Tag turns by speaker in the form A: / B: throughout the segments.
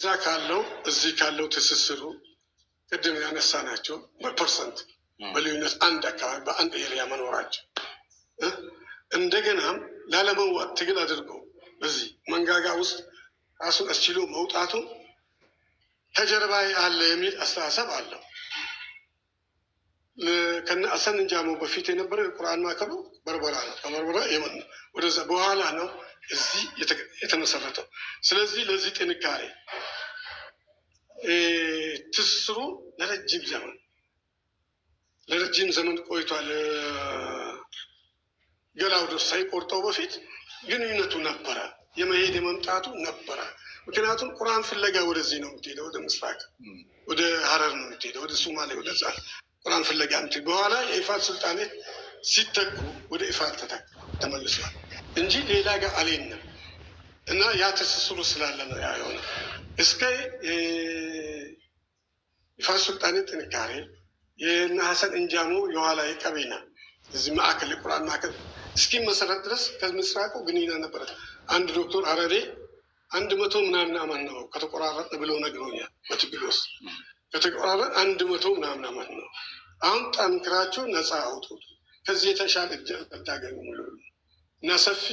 A: እዛ ካለው እዚህ ካለው ትስስሩ ቅድም ያነሳናቸው በፐርሰንት በልዩነት አንድ አካባቢ በአንድ ኤሪያ መኖራቸው እንደገናም ላለመዋጥ ትግል አድርገው በዚህ መንጋጋ ውስጥ ራሱን አስችሎ መውጣቱ ከጀርባ አለ የሚል አስተሳሰብ አለው። ከነ አሰን እንጃሞ በፊት የነበረው የቁርአን ማዕከሉ በርበራ ነው። ከበርበራ የመን ነው፣ ወደዛ በኋላ ነው እዚህ የተመሰረተው። ስለዚህ ለዚህ ጥንካሬ ትስስሩ ለረጅም ዘመን ቆይቷል። ገላውዴዎስ ሳይቆርጠው በፊት ግንኙነቱ ነበረ፣ የመሄድ የመምጣቱ ነበረ። ምክንያቱም ቁርአን ፍለጋ ወደዚህ ነው የምትሄደው፣ ወደ ምስራቅ ወደ ሀረር ነው የምትሄደው፣ ወደ ሶማሌ ወደዛ ቁርአን ፍለጋ የምትሄደው። በኋላ የኢፋት ሱልጣኔት ሲተኩ ወደ ኢፋት ተመልሷል እንጂ ሌላ ጋር አልሄድንም። እና ያ ትስስሩ ስላለ ነው ያ የሆነ እስከ ኢፋት ሱልጣኔት ጥንካሬ የእነ ሀሰን እንጃሞ የኋላ የቀቤና እዚህ ማዕከል የቁርአን ማዕከል እስኪመሰረት ድረስ ከምስራቁ ግንኙነት ነበረ። አንድ ዶክተር አረሬ 100 ምናምን አመት ነው ከተቆራረጥን ብለው ነግሮኛል። በትግል ውስጥ ከተቆራረጥ 100 ምናምን አመት ነው። አሁን ጠንክራችሁ ነፃ አውጡት፣ ከዚህ የተሻለ እድል ታገኙ እና ሰፊ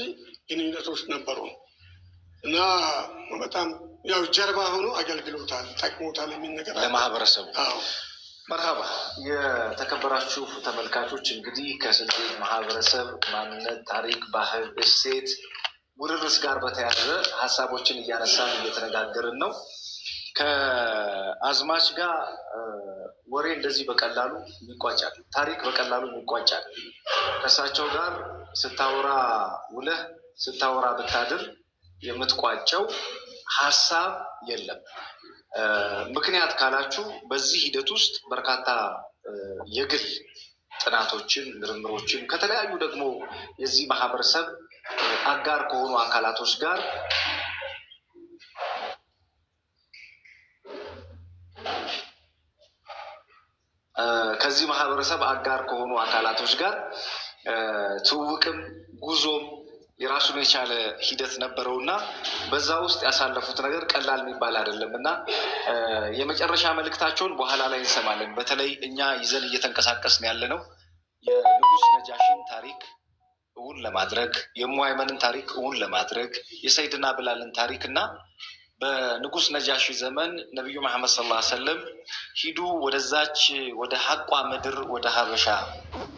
A: ግንኙነቶች ነበሩ እና በጣም ያው ጀርባ ሆኖ አገልግሎታል፣ ጠቅሞታል የሚል ነገር
B: ለማህበረሰቡ። መርሃባ የተከበራችሁ ተመልካቾች፣ እንግዲህ ከስልጤ ማህበረሰብ ማንነት፣ ታሪክ፣ ባህል፣ እሴት ውርርስ ጋር በተያያዘ ሀሳቦችን እያነሳን እየተነጋገርን ነው። ከአዝማች ጋር ወሬ እንደዚህ በቀላሉ ይቋጫል፣ ታሪክ በቀላሉ ይቋጫል። ከእሳቸው ጋር ስታወራ ውለህ ስታወራ ብታድር የምትቋጨው ሀሳብ የለም። ምክንያት ካላችሁ በዚህ ሂደት ውስጥ በርካታ የግል ጥናቶችን፣ ምርምሮችን ከተለያዩ ደግሞ የዚህ ማህበረሰብ አጋር ከሆኑ አካላቶች ጋር ትውውቅም ጉዞም የራሱን የቻለ ሂደት ነበረው እና በዛ ውስጥ ያሳለፉት ነገር ቀላል የሚባል አይደለም እና የመጨረሻ መልእክታቸውን በኋላ ላይ እንሰማለን። በተለይ እኛ ይዘን እየተንቀሳቀስን ያለ ነው የንጉስ ነጃሽን ታሪክ እውን ለማድረግ፣ የሙአይመንን ታሪክ እውን ለማድረግ፣ የሰይድና ብላልን ታሪክ እና በንጉስ ነጃሺ ዘመን ነቢዩ መሐመድ ሰለላሁ ዐለይሂ ወሰለም ሂዱ ወደዛች ወደ ሀቋ ምድር ወደ ሀበሻ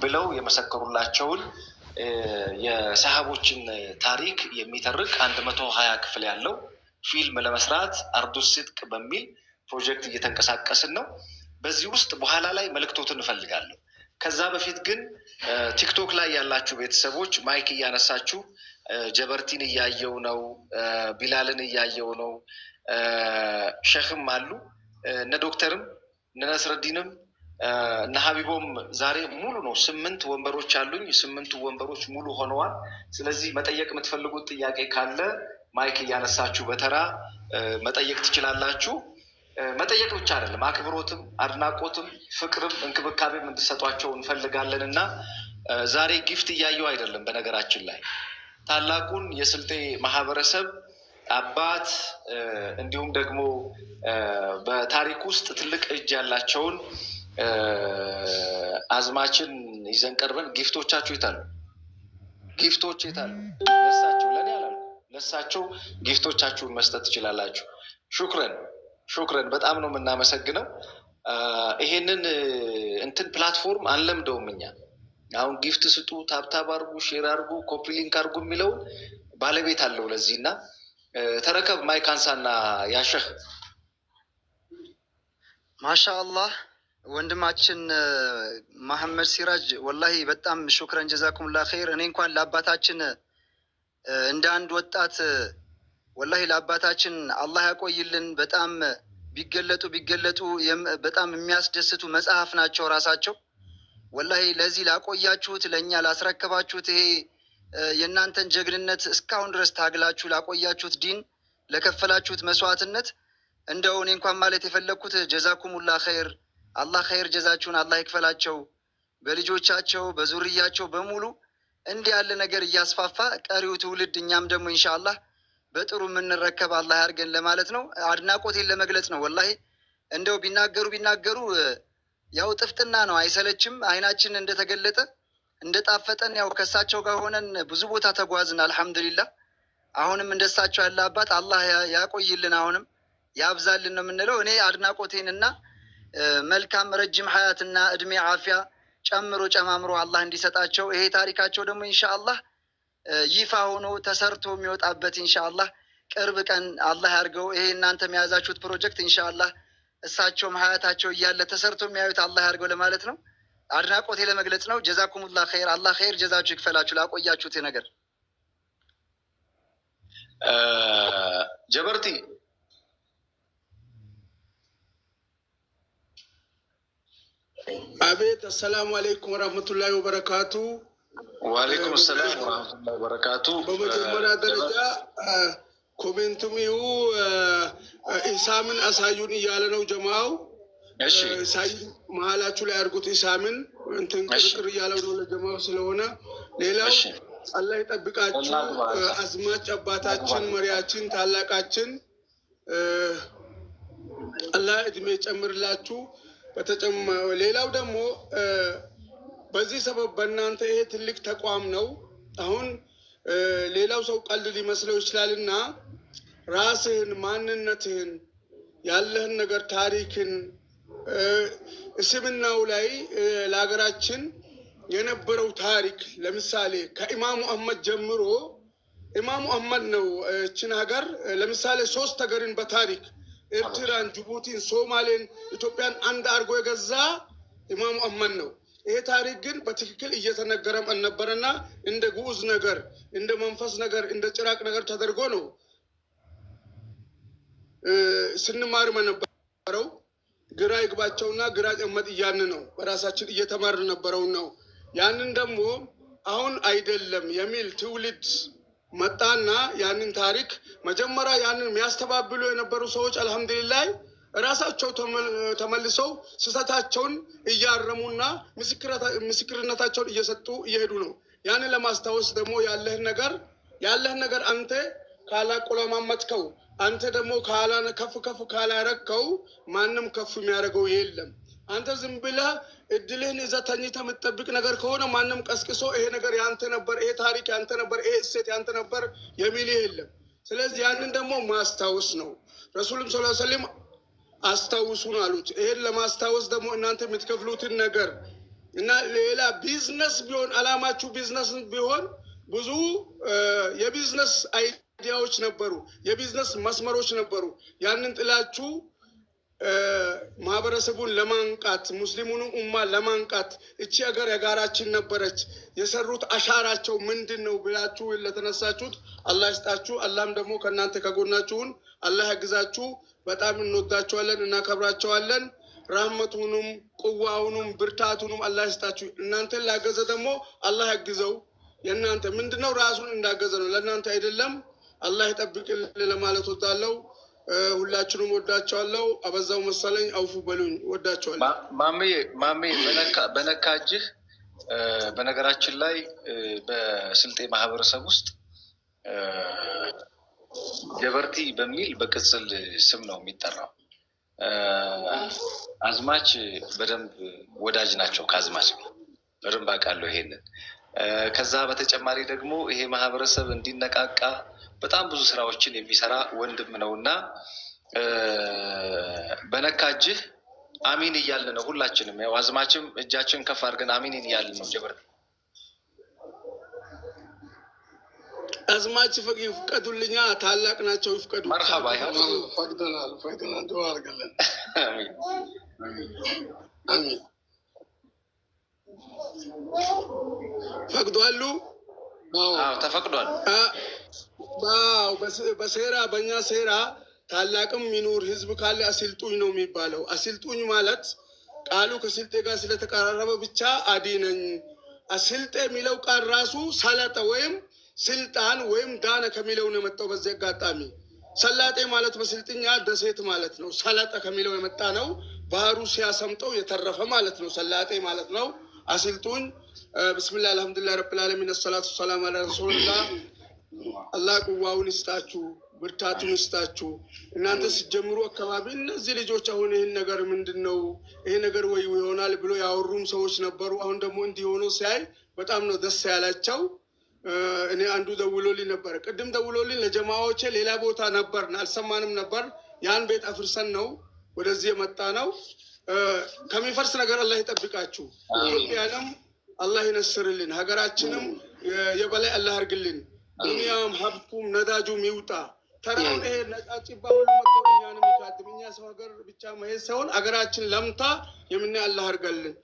B: ብለው የመሰከሩላቸውን የሰሃቦችን ታሪክ የሚተርክ 120 ክፍል ያለው ፊልም ለመስራት አርዱ ሲድቅ በሚል ፕሮጀክት እየተንቀሳቀስን ነው። በዚህ ውስጥ በኋላ ላይ መልእክቶትን እንፈልጋለሁ። ከዛ በፊት ግን ቲክቶክ ላይ ያላችሁ ቤተሰቦች ማይክ እያነሳችሁ ጀበርቲን እያየው ነው፣ ቢላልን እያየው ነው፣ ሸክም አሉ እነ ዶክተርም እነ ነስረዲንም እነ ሀቢቦም ዛሬ ሙሉ ነው። 8 ወንበሮች አሉኝ። 8 ወንበሮች ሙሉ ሆነዋል። ስለዚህ መጠየቅ የምትፈልጉት ጥያቄ ካለ ማይክ እያነሳችሁ በተራ መጠየቅ ትችላላችሁ። መጠየቅ ብቻ አይደለም፣ አክብሮትም አድናቆትም ፍቅርም እንክብካቤም እንድሰጧቸው እንፈልጋለን እና ዛሬ ጊፍት እያየው አይደለም። በነገራችን ላይ ታላቁን የስልጤ ማህበረሰብ አባት እንዲሁም ደግሞ በታሪክ ውስጥ ትልቅ እጅ ያላቸውን አዝማችን ይዘን ቀርበን ጊፍቶቻችሁ ይታሉ፣ ጊፍቶች ይታሉ። ለሳቸው ለኔ አላልኩ፣ ለሳቸው ጊፍቶቻችሁን መስጠት ትችላላችሁ። ሹክረን በጣም ነው የምናመሰግነው። ይሄንን እንትን ፕላትፎርም አንለምደውም እኛ። አሁን ጊፍት ስጡ፣ ታብታብ አርጉ፣ ሼር አርጉ፣ ኮፒ ሊንክ አርጉ የሚለውን ባለቤት አለው ለዚህ እና ተረከብ ማይክ አንሳና ያሸህ።
C: ማሻአላህ ወንድማችን መሐመድ ሲራጅ ወላሂ በጣም ሹክረን ጀዛኩሙላህ ኸይር። እኔ እንኳን ለአባታችን እንደ አንድ ወጣት ወላሂ ለአባታችን አላህ ያቆይልን። በጣም ቢገለጡ በጣም የሚያስደስቱ መጽሐፍ ናቸው ራሳቸው። ወላሂ ለዚህ ላቆያችሁት፣ ለእኛ ላስረከባችሁት፣ ይሄ የእናንተን ጀግንነት እስካሁን ድረስ ታግላችሁ ላቆያችሁት ዲን ለከፈላችሁት መስዋዕትነት እንደው እኔ እንኳን ማለት የፈለግኩት ጀዛኩሙላህ ኸይር፣ አላህ ኸይር ጀዛችሁን አላህ ይክፈላቸው። በልጆቻቸው በዙርያቸው በሙሉ እንዲህ ያለ ነገር እያስፋፋ ቀሪው ትውልድ እኛም ደግሞ ኢንሻአላህ በጥሩ የምንረከብ አላህ ያድርገን ለማለት ነው። አድናቆቴን ለመግለጽ ነው። ወላሂ እንደው ቢናገሩ ያው ጥፍጥና ነው፣ አይሰለችም። አይናችን እንደተገለጠ እንደጣፈጠን ያው ከእሳቸው ጋር ሆነን ብዙ ቦታ ተጓዝን። አልሐምዱሊላህ አሁንም እንደሳቸው ያለ አባት አላህ ያቆይልን፣ አሁንም ያብዛልን ነው የምንለው። እኔ አድናቆቴንና መልካም ረጅም ሀያትና እድሜ አፊያ ጨምሮ ጨማምሮ አላህ እንዲሰጣቸው፣ ይሄ ታሪካቸው ደግሞ ኢንሻአላህ ይፋ ሆኖ ተሰርቶ የሚወጣበት ኢንሻአላህ ቅርብ ቀን አላህ ያድርገው። ይሄ እናንተ የያዛችሁት ፕሮጀክት ኢንሻአላህ እሳቸውም ሀያታቸው እያለ ተሰርቶ የሚያዩት አላህ ያድርገው ለማለት ነው። አድናቆቴ ለመግለጽ ነው። ጀዛኩሙላህ ኸይር። አላህ ኸይር ጀዛችሁ ይክፈላችሁ ላቆያችሁት ነገር።
B: ጀበርቲ
A: አቤት። አሰላሙ አለይኩም ወራህመቱላሂ ወበረካቱ።
B: ወአለይኩም ሰላም ወራህመቱላሂ ወበረካቱ።
A: በመጀመሪያ ደረጃ ኮሜንቱሚው ኢሳምን አሳዩን እያለ ነው ጀማው። ሳይ መሀላችሁ ላይ አድርጉት። ኢሳምን እንትን ቅርቅር እያለው ነው ለጀማው ስለሆነ። ሌላው አላህ ይጠብቃችሁ። አዝማች አባታችን፣ መሪያችን፣ ታላቃችን አላህ እድሜ ጨምርላችሁ። ሌላው ደግሞ በዚህ ሰበብ በእናንተ ይሄ ትልቅ ተቋም ነው። አሁን ሌላው ሰው ቀልድ ሊመስለው ይችላልና ራስህን፣ ማንነትህን፣ ያለህን ነገር፣ ታሪክን፣ እስምናው ላይ ለሀገራችን የነበረው ታሪክ ለምሳሌ ከኢማሙ አህመድ ጀምሮ ኢማሙ አህመድ ነው እችን ሀገር ለምሳሌ 3 ሀገርን በታሪክ ኤርትራን፣ ጅቡቲን፣ ሶማሌን፣ ኢትዮጵያን አንድ አድርጎ የገዛ ኢማሙ አህመድ ነው። ይሄ ታሪክ ግን በትክክል እየተነገረም አልነበረና እንደ ጉዑዝ ነገር፣ እንደ መንፈስ ነገር፣ እንደ ጭራቅ ነገር ተደርጎ ነው ስንማር ነበረው። ግራ ይግባቸውና ግራ ጨመጥ እያን ነው በራሳችን እየተማር ነበረው ነው። ያንን ደግሞ አሁን አይደለም የሚል ትውልድ መጣና ያንን ታሪክ መጀመሪያ ያንን የሚያስተባብሉ የነበሩ ሰዎች አልሐምዱሊላህ ራሳቸው ተመልሰው ስህተታቸውን እያረሙና ምስክርነታቸውን እየሰጡ እየሄዱ ነው። ያንን ለማስታወስ ደግሞ ያለህን ነገር አንተ ካላቆለማመጥከው፣ አንተ ደግሞ ከፍ ካላረከው ማንም ከፍ የሚያደርገው የለም። አንተ ዝም ብለህ እድልህን ይዘህ ተኝተህ የምትጠብቅ ነገር ከሆነ ማንም ቀስቅሶ ይሄ ነገር ያንተ ነበር፣ ይሄ ታሪክ ያንተ ነበር፣ ይሄ እሴት ያንተ ነበር የሚልህ የለም። ስለዚህ ያንን ደግሞ ማስታወስ ነው። ረሱልም ሰለላሁ ዐለይሂ ወሰለም አስታውሱን አሉት። ይሄን ለማስታወስ ደግሞ እናንተ የምትከፍሉትን ነገር እና ሌላ ቢዝነስ ቢሆን አላማችሁ ቢዝነስ ቢሆን ብዙ የቢዝነስ አይዲያዎች ነበሩ፣ የቢዝነስ መስመሮች ነበሩ። ያንን ጥላችሁ ማህበረሰቡን ለማንቃት ሙስሊሙን ኡማ ለማንቃት እቺ ሀገር የጋራችን ነበረች፣ የሰሩት አሻራቸው ምንድን ነው ብላችሁ ለተነሳችሁት አላህ ይስጣችሁ። አላህም ደግሞ ከእናንተ ከጎናችሁን አላህ ያግዛችሁ። በጣም እንወዳቸዋለን፣ እናከብራቸዋለን። ራህመቱንም ቁዋውንም ብርታቱንም አላህ ይስጣችሁ። እናንተን ላገዘ ደግሞ አላህ ያግዘው። የእናንተ ምንድነው ራሱን እንዳገዘ ነው፣ ለእናንተ አይደለም። አላህ ይጠብቅልን ለማለት ወዳለው ሁላችሁንም ወዳቸዋለሁ። አበዛው መሰለኝ፣ አውፉ በሉኝ። ወዳቸዋለሁ።
B: ማሜ በነካጅህ። በነገራችን ላይ በስልጤ ማህበረሰብ ውስጥ ጀበርቲ በሚል በቅጽል ስም ነው የሚጠራው። አዝማች በደንብ ወዳጅ ናቸው። ከአዝማች በደንብ አውቃለሁ ይሄንን። ከዛ በተጨማሪ ደግሞ ይሄ ማህበረሰብ እንዲነቃቃ በጣም ብዙ ስራዎችን የሚሰራ ወንድም ነው እና በነካጅህ አሚን እያልን ነው ሁላችንም። ያው አዝማችም እጃችን ከፍ አድርገን አሚን እያልን ነው። ጀበርቲ
A: አዝማች ይፍቀዱልኛ፣ ታላቅ ናቸው፣ ይፍቀዱ።
B: መርሐባ።
A: ፈቅደናል። ዱዓ አድርገልን። አሚን። ፈቅዷሉ።
B: ተፈቅዷል።
A: በሴራ በእኛ ሴራ ታላቅም ሚኑር ህዝብ ካለ አሲልጡኝ ነው የሚባለው። አሲልጡኝ ማለት ቃሉ ከስልጤ ጋር ስለተቀራረበ ብቻ አዲነኝ። አሲልጤ የሚለው ቃል ራሱ ሰለጠ ወይም ስልጣን ወይም ዳነ ከሚለው ነው የመጣው። በዚህ አጋጣሚ ሰላጤ ማለት በስልጥኛ ደሴት ማለት ነው። ሰለጠ ከሚለው የመጣ ነው። ባህሩ ሲያሰምጠው የተረፈ ማለት ነው። ሰላጤ ማለት ነው። አሲልጡኝ። ብስሚላህ አልሐምዱሊላህ ረብል ዓለሚን ሰላቱ ሰላም አላ ረሱልላህ። አላህ ቁዋውን ይስጣችሁ፣ ብርታቱን ይስጣችሁ። እናንተ ሲጀምሩ አካባቢ እነዚህ ልጆች አሁን ይህን ነገር ምንድነው ይሄ ነገር ወይ ይሆናል ብሎ ያወሩም ሰዎች ነበሩ። አሁን ደግሞ እንዲሆኑ ሲያይ በጣም ነው ደስ ያላቸው። እኔ አንዱ ደውሎልኝ ነበር፣ ቅድም ደውሎልኝ ለጀማዎቼ ሌላ ቦታ ነበርን አልሰማንም ነበር። ያን ቤት አፍርሰን ነው ወደዚህ የመጣ ነው። ከሚፈርስ ነገር አላህ ይጠብቃችሁ። ኢትዮጵያንም አላህ ይነስርልን፣ ሀገራችንም የበላይ አላህ አርግልን። ዱንያም ሀብቱም ነዳጁም ይውጣ። ተራውን ይሄ ነጫጭባ ሁሉ መጥቶ እኛንም ይካድም። እኛ ሰው ሀገር ብቻ መሄድ ሳይሆን ሀገራችን ለምታ የምናይ አላህ አርጋልን።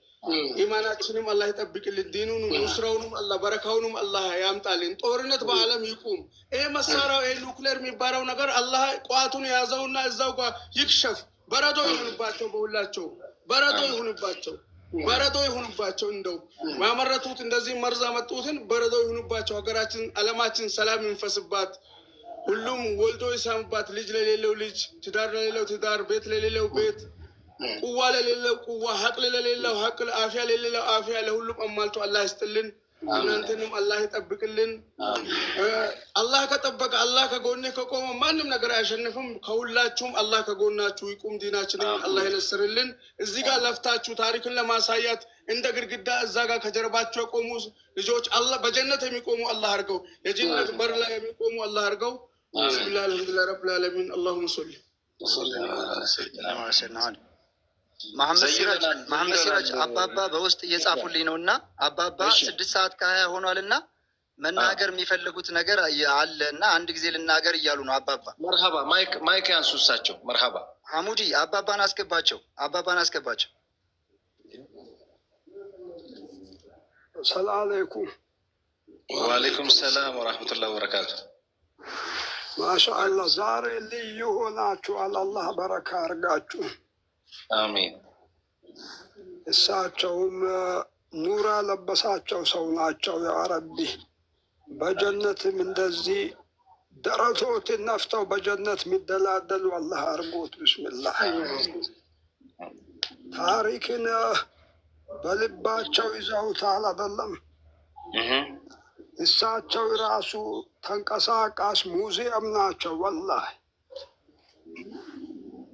A: ኢማናችንም አላህ ይጠብቅልን። ዲኑንም ኑስራውንም አላህ በረካውንም አላህ ያምጣልን። ጦርነት በአለም ይቁም። ይሄ መሳሪያው ይሄ ኑክሌር የሚባለው ነገር አላህ ቋቱን የያዘውና እዛው ጋር ይክሸፍ። በረዶ ይሁንባቸው፣ በሁላቸው በረዶ ይሁንባቸው፣ በረዶ ይሁንባቸው። እንደው ማመረቱት እንደዚህ መርዛ መጡትን በረዶ ይሁንባቸው። ሀገራችን አለማችን ሰላም ይንፈስባት። ሁሉም ወልዶ ይሳምባት። ልጅ ለሌለው ልጅ፣ ትዳር ለሌለው ትዳር፣ ቤት ለሌለው ቤት፣ ቁዋ ለሌለው ቁዋ፣ ሀቅ ለሌለው ሀቅ፣ አፊያ ለሌለው አፊያ፣ ለሁሉም አማልቶ አላህ ይስጥልን። እናንተንም አላህ ይጠብቅልን። አላህ ከጠበቀ አላህ ከጎኔ ከቆመ ማንም ነገር አያሸንፍም። ከሁላችሁም አላህ ከጎናችሁ ይቁም። ዲናችንን አላህ ይነስርልን። እዚህ ጋር ለፍታችሁ ታሪክን ለማሳያት እንደ ግድግዳ እዛ ጋር ከጀርባቸው የቆሙ ልጆች አላህ በጀነት የሚቆሙ አላህ አድርገው፣ የጀነት በር ላይ የሚቆሙ አላህ አድርገው። ቢስሚላህ አልሐምዱሊላህ ረብል ዓለሚን አላሁመ ሶሊ
C: መሐመድ ሲራጅ አባባ በውስጥ እየጻፉልኝ ነው እና አባባ 6 ሰዓት ከ20 ሆኗል እና መናገር የሚፈልጉት ነገር አለ እና አንድ ጊዜ ልናገር እያሉ ነው። አባባ
B: መርሀባ፣ ማይክ ያንሱ እሳቸው። መርሀባ
C: ሐሙዲ አባባን አስገባቸው፣ አባባን አስገባቸው።
D: ሰላም አለይኩም።
B: ወአለይኩም ሰላም ወራህመቱላሂ ወበረካቱ።
D: ማሻአላህ ዛሬ ልዩ ሆናችኋል። አላህ በረካ አርጋችሁ።
B: አሚን።
D: እሳቸውም ኑራ ለበሳቸው ሰው ናቸው። ያ ረቢ በጀነትም እንደዚህ ደረቶትን ነፍተው በጀነት የሚደላደሉ አላህ አርጎት። ብስምላህ ታሪክን በልባቸው ይዘውታል አይደለም? እሳቸው ራሱ ተንቀሳቃሽ ሙዚየም ናቸው። ወላሂ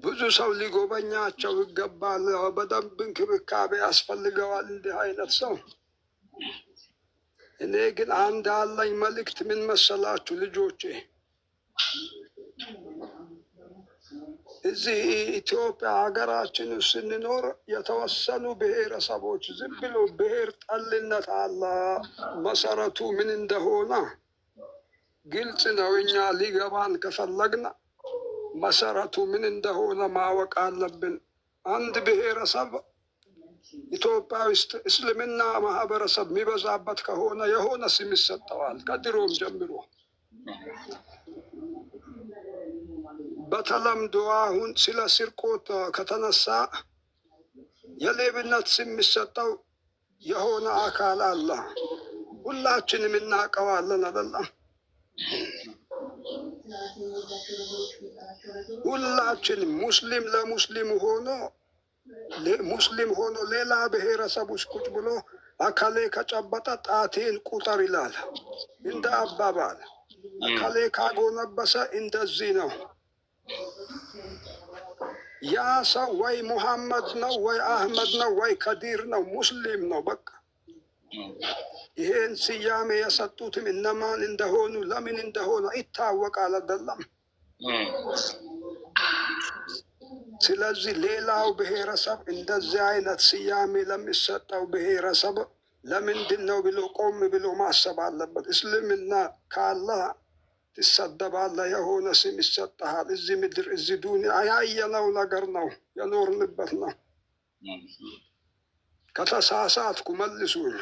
D: ብዙ ሰው ሊጎበኛቸው ይገባል። በደንብ እንክብካቤ ያስፈልገዋል እንዲህ አይነት ሰው። እኔ ግን አንድ አለኝ መልእክት። ምን መሰላችሁ ልጆቼ? እዚህ ኢትዮጵያ ሀገራችን ስንኖር የተወሰኑ ብሔረሰቦች ዝም ብሎ ብሔር ጠልነት አለ። መሰረቱ ምን እንደሆነ ግልጽ ነው። እኛ ሊገባን ከፈለግን መሰረቱ ምን እንደሆነ ማወቅ አለብን። አንድ ብሔረሰብ ኢትዮጵያ ውስጥ እስልምና ማህበረሰብ የሚበዛበት ከሆነ የሆነ ስም ይሰጠዋል። ከድሮም ጀምሮ በተለምዶ አሁን ስለ ስርቆት ከተነሳ የሌብነት ስም የሚሰጠው የሆነ አካል አለ። ሁላችንም እናውቀዋለን አይደለም? ሁላችንም ሙስሊም ለሙስሊም ሆኖ ሌላ ብሔረሰብ ውስጥ ቁጭ ብሎ አካሌ ከጨበጠ ጣቴን ቁጠር ይላል። እንደ አባባል አካሌ ካጎነበሰ እንደዚህ ነው። ያ ሰው ወይ ሙሐመድ ነው ወይ አህመድ ነው ወይ ከዲር ነው፣ ሙስሊም ነው በቃ። ይሄን ስያሜ የሰጡትም እነማን እንደሆኑ ለምን እንደሆነ ይታወቃል አይደለም? ስለዚህ ሌላው ብሔረሰብ እንደዚህ አይነት ስያሜ ለሚሰጠው ብሔረሰብ ለምንድን ነው ብሎ ቆም ብሎ ማሰብ አለበት። እስልምና ካላህ ትሰደባለህ፣ የሆነ ስም ይሰጠሃል። እዚህ ምድር እዚህ ዱንያ ያየነው ነገር ነው፣ የኖርንበት ነው። ከተሳሳትኩ መልሱኝ።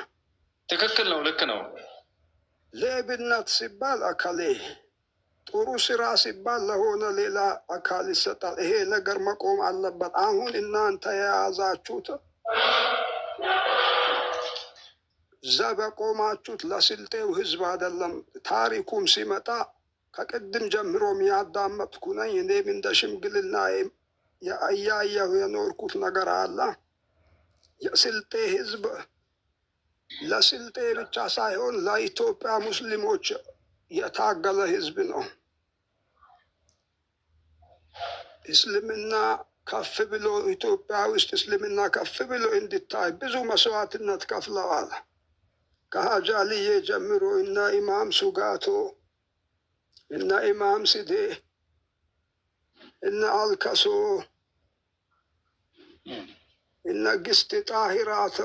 B: ትክክል ነው፣ ልክ ነው።
D: ሌብነት ሲባል አካሌ፣ ጥሩ ስራ ሲባል ለሆነ ሌላ አካል ይሰጣል። ይሄ ነገር መቆም አለበት። አሁን እናንተ የያዛችሁት ዘብ ቆማችሁት ለስልጤው ህዝብ አይደለም። ታሪኩም ሲመጣ ከቅድም ጀምሮ የሚያዳመጥኩ ነኝ። እኔም እንደ ሽምግልና እያየሁ የኖርኩት ነገር አለ። የስልጤ ህዝብ ለስልጤ ብቻ ሳይሆን ለኢትዮጵያ ሙስሊሞች የታገለ ህዝብ ነው። እስልምና ከፍ ብሎ ኢትዮጵያ ውስጥ እስልምና ከፍ ብሎ እንዲታይ ብዙ መስዋዕትነት ከፍለዋል። ከሀጂ አልዬ ጀምሮ እነ ኢማም ሱጋቶ፣ እነ ኢማም ሲዴ፣ እነ አልከሶ፣ እነ ግስት ጣሂራት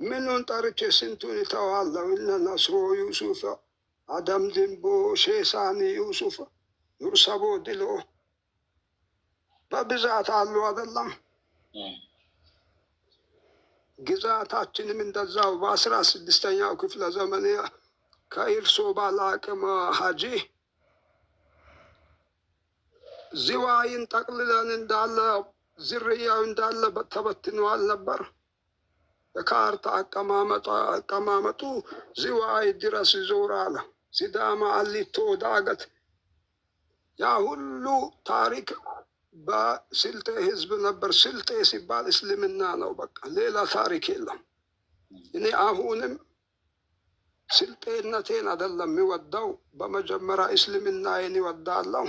D: ምኑን ጠርቼ ስንቱን ይተዋለሁ። እነ ነስሮ ዩሱፍ፣ አደም ድንቦ፣ ሼሳኒ ዩሱፍ፣ ኑርሰቦ ድሎ በብዛት አሉ አይደለም። ግዛታችንም እንደዛው በ16ኛው ክፍለ ዘመን ከኢርሶ ባላቅም ሀጂ ዝዋይን ጠቅልለን እንዳለ ዝርያው እንዳለ ተበትኗል ነበር። የካርታ አቀማመጡ ዝዋይ ድረስ ይዞራል። ሲዳማ፣ አሊቶ፣ ዳገት ያ ሁሉ ታሪክ በስልጤ ህዝብ ነበር። ስልጤ ሲባል እስልምና ነው፣ በቃ ሌላ ታሪክ የለም። እኔ አሁንም ስልጤነቴን አይደለም የሚወዳው፣ በመጀመሪያ እስልምናዬን ይወዳለሁ።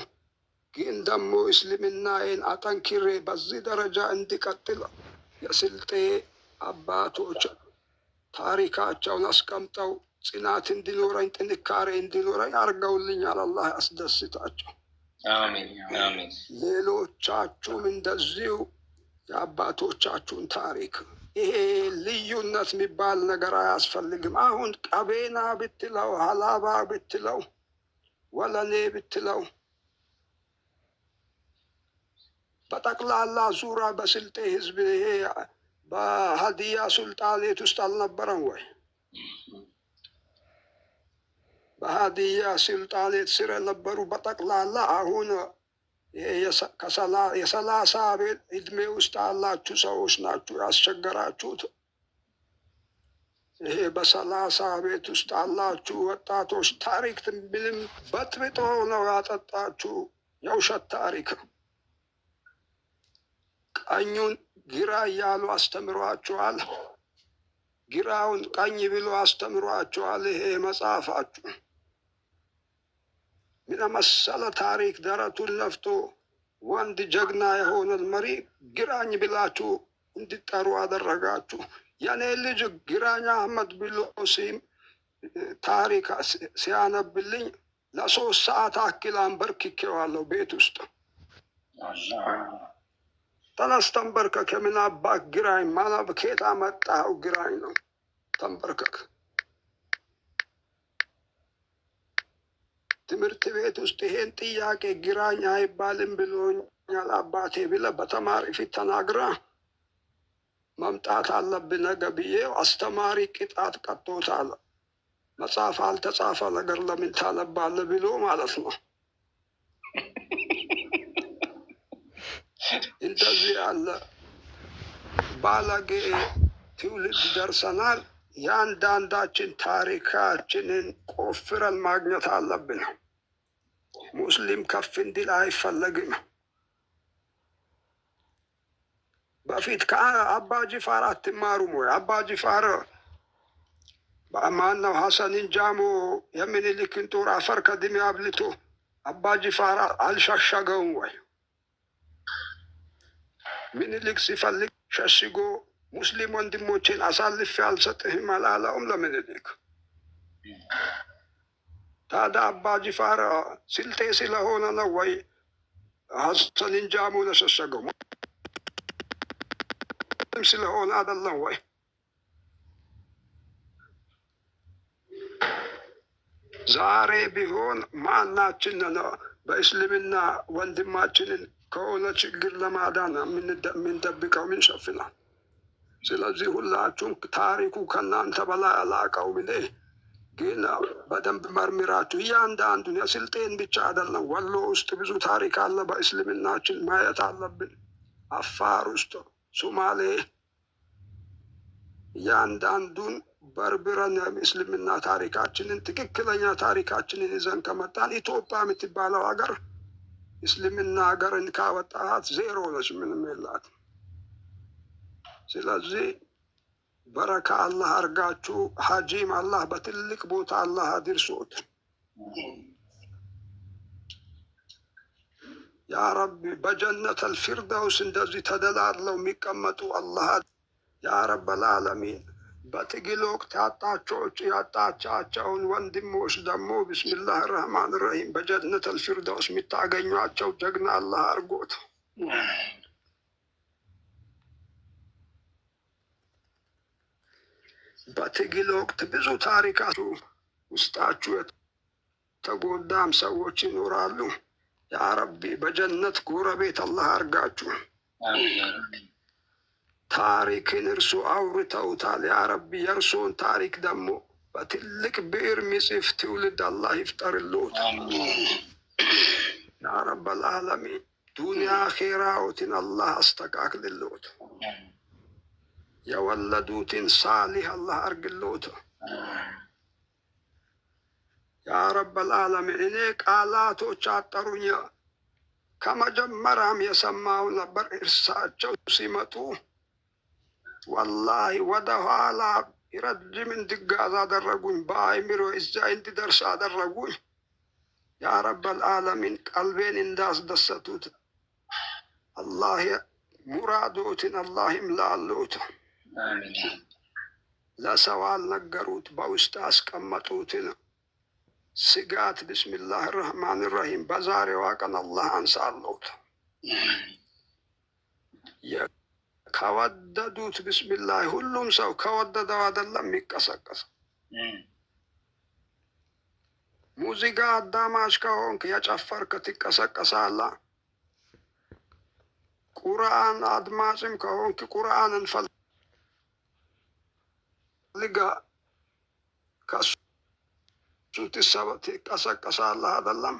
D: ግን ደግሞ እስልምናዬን አጠንክሬ በዚህ ደረጃ እንዲቀጥል የስልጤ አባቶች ታሪካቸውን አስቀምጠው ጽናት እንዲኖረኝ ጥንካሬ እንዲኖረኝ አድርገውልኛል። አላህ ያስደስታቸው።
B: አሜን አሜን።
D: ሌሎቻችሁም እንደዚሁ የአባቶቻችሁን ታሪክ፣ ይሄ ልዩነት የሚባል ነገር አያስፈልግም። አሁን ቀቤና ብትለው፣ ሀላባ ብትለው፣ ወለኔ ብትለው በጠቅላላ ዙራ በስልጤ ህዝብ ይሄ በሀዲያ ሱልጣኔት ውስጥ አልነበረም ወይ? በሀዲያ ሱልጣኔት ስር የነበሩ በጠቅላላ አሁን የ30 እድሜ ውስጥ ያላችሁ ሰዎች ናችሁ ያስቸገራችሁት። ይሄ በ30 ቤት ውስጥ ያላችሁ ወጣቶች ታሪክ ምንም በጥብጦ ነው ያጠጣችሁ። የውሸት ታሪክ ቀኙን ግራ እያሉ አስተምሯችኋል። ግራውን ቀኝ ብሎ አስተምሯችኋል። ይሄ መጽሐፋችሁ ምን መሰለ ታሪክ ደረቱን ነፍቶ ወንድ ጀግና የሆነ መሪ ግራኝ ብላችሁ እንዲጠሩ አደረጋችሁ። የኔ ልጅ ግራኝ አህመድ ብሎ ታሪክ ሲያነብልኝ ለ3 ሰዓት አክል አንበርክኬዋለሁ ቤት ውስጥ። ተነስ ተንበርከክ። የምን አባት ግራኝ ማለብ ከየት አመጣኸው? ግራኝ ነው ተንበርከክ። ትምህርት ቤት ውስጥ ይሄን ጥያቄ ግራኝ አይባልም ብሎኛል አባቴ ብለህ በተማሪ ፊት ተናግራ መምጣት አለብህ ነገ ብዬው አስተማሪ ቅጣት ቀጥቶታል። መጽሐፍ አልተጻፈ ነገር ለምን ታነባለህ ብሎ ማለት ነው። እንደዚህ ያለ ባለጌ ትውልድ ደርሰናል። የአንዳንዳችን ታሪካችንን ቆፍረን ማግኘት አለብን። ሙስሊም ከፍ እንዲል አይፈለግም። በፊት ከአባ ጅፋር አትማሩም ወይ? አባ ጅፋር ማነው? ሐሰን እንጃሞ የምኒልክን ጦር አፈር ከድሜ አብልቶ አባ ጅፋር አልሸሸገውም ወይ? ምኒልክ ሲፈልግ ሸሽጎ ሙስሊም ወንድሞችን አሳልፌ አልሰጥህም አላለውም ለምኒልክ? ታዲያ አባ ጅፋር ስልጤ ስለሆነ ነው ወይ ሐሰን እንጃሞን የሸሸገው? ስለሆነ አይደለም ወይ? ዛሬ ቢሆን ማናችን በእስልምና ወንድማችንን ከሆነ ችግር ለማዳን የምንደብቀው ምንሸፍናል? ስለዚህ ሁላችሁም ታሪኩ ከእናንተ በላይ አላውቀውም። እኔ ግን በደንብ መርምራችሁ እያንዳንዱን የስልጤን ብቻ አይደለም፣ ወሎ ውስጥ ብዙ ታሪክ አለ በእስልምናችን ማየት አለብን። አፋር ውስጥ፣ ሶማሌ፣ እያንዳንዱን በርብረን እስልምና ታሪካችንን ትክክለኛ ታሪካችንን ይዘን ከመጣን ኢትዮጵያ የምትባለው ሀገር እስልምና ሀገርን ካወጣት ዜሮ ነች፣ ምንም የላት። ስለዚህ በረካ አላህ አርጋችሁ ሀጂም አላህ በትልቅ ቦታ አላህ አድርሶት። ያ ረቢ በጀነት አልፊርደውስ እንደዚህ ተደላድለው የሚቀመጡ አላህ ያ ረበል ዓለሚን። በትግል ወቅት ያጣቻቸውን ወንድሞች ደግሞ ቢስሚላህ ራህማን ራሂም በጀነት አልፊርደውስ የሚታገኟቸው ጀግና አላህ አርጎት። በትግል ወቅት ብዙ ታሪካችሁ ውስጣችሁ የተጎዳም ሰዎች ይኖራሉ። ያ ረቢ በጀነት ጎረቤት አላህ አርጋችሁ። ታሪክን እርሱ አውርተውታል። ያ ረቢ የእርሶን ታሪክ ደግሞ በትልቅ ብዕር ሚጽፍ ትውልድ አላህ ይፍጠርልዎት። ያ ረበል ዓለሚን ዱንያ ኼራዎትን አላህ አስተካክልልዎት። የወለዱትን ሳሊህ አላህ አርግልዎት። ያ ረበል ዓለሚን እኔ ቃላቶች አጠሩኝ። ከመጀመሪያም የሰማው ነበር እርሳቸው ሲመጡ ወላሂ ወደ ኋላ ረጅም እንድጓዝ አደረጉኝ። በአይምሮ እዛ እንድደርስ አደረጉኝ። ያ ረበል ዓለሚን ቀልቤን እንዳስደሰቱት አላህ ሙራዶትን አላህ ይምላልዎት። ለሰው አልነገሩት በውስጥ አስቀመጡትን ስጋት ቢስሚላህ ራህማን ራሂም በዛሬዋ ቀን አላህ አንሳለሁት። ከወደዱት ቢስሚላህ ሁሉም ሰው ከወደደው አይደለም የሚቀሰቀስ። ሙዚቃ አዳማጭ ከሆንክ የጨፈርክ ትቀሰቀሳለህ። ቁርአን አድማጭም ከሆንክ ቁርአንን ፈልጋ ከሱ ትቀሰቀሳለህ አይደለም።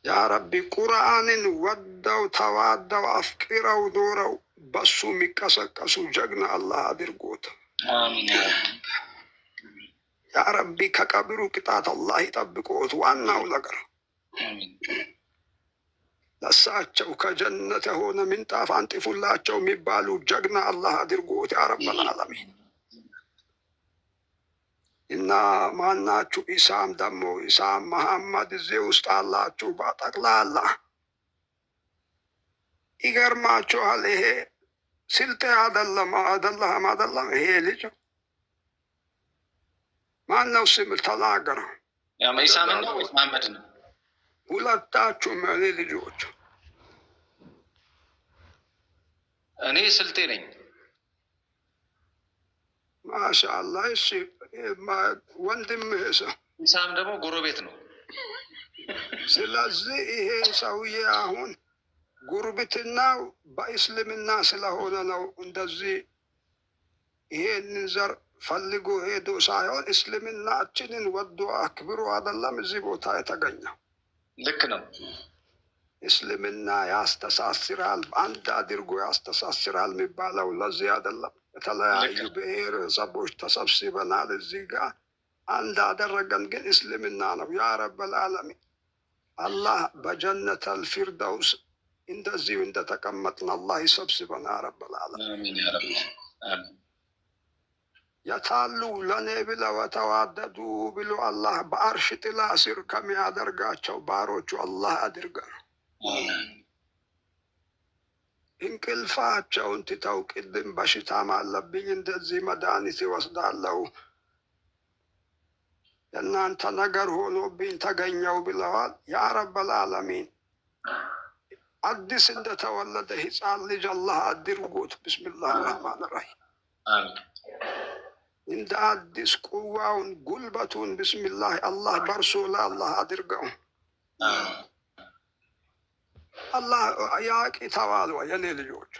D: ያ ረቢ ቁርአንን ወደው ተዋደው አፍቅረው ኖረው በሱ የሚቀሰቀሱ ጀግና አላህ አድርጎት። ያ ረቢ ከቀብሩ ቅጣት አላህ ይጠብቆት። ዋናው ነገር ለሳቸው ከጀነት የሆነ ምንጣፍ አንጥፉላቸው የሚባሉ ጀግና አላህ አድርጎት። ያ ረበል ዓለሚን እና ማናችሁ ኢሳም ደግሞ ኢሳም መሐመድ እዚህ ውስጥ አላችሁ በጠቅላላ ይገርማችኋል። ይሄ ስልጤ አይደለም ይሄ ልጅ ማነው ስም ተናገረ።
B: ኢሳም ነው መሐመድ ነው።
D: ሁለታችሁም እኔ ልጆች
B: እኔ ስልጤ ነኝ።
D: ማሻአላህ። እሺ ወንድምህ
B: ኢሳም ደግሞ ጎረቤት ነው።
D: ስለዚህ ይሄ ሰውዬ አሁን ጉርብትናው በእስልምና ስለሆነ ነው እንደዚህ ይሄንን ዘር ፈልጎ ሄዶ ሳይሆን እስልምናችንን ወዶ አክብሮ አይደለም እዚህ ቦታ የተገኘው።
B: ልክ ነው።
D: እስልምና ያስተሳስራል፣ አንድ አድርጎ ያስተሳስራል የሚባለው ለዚህ አይደለም። የተለያዩ ብሔረሰቦች ተሰብስበናል እዚህ ጋር አንድ አደረገን ግን እስልምና ነው። ያ ረበል ዓለሚን አላህ በጀነት አልፊርደውስ እንደዚሁ እንደተቀመጥን አላህ ይሰብስበን። ያ ረበል ዓለሚን የታሉ ለእኔ ብለው ተዋደዱ ብሎ አላህ በአርሽ ጥላ ስር ከሚያደርጋቸው ባሮቹ አላህ አድርገን። እንቅልፋቸውን ትተው ቅድም በሽታም አለብኝ እንደዚህ መድኃኒት ይወስዳለሁ የእናንተ ነገር ሆኖብኝ ተገኘው ብለዋል። ያ ረበል ዓለሚን አዲስ እንደተወለደ ሕፃን ልጅ አላህ አድርጎት። ብስሚላህ ራህማን ራሂም እንደ አዲስ ቁዋውን ጉልበቱን ብስሚላህ አላህ በርሶ ለአላህ አድርገው። አላህ ያቂ ተባሉ የኔ ልጆች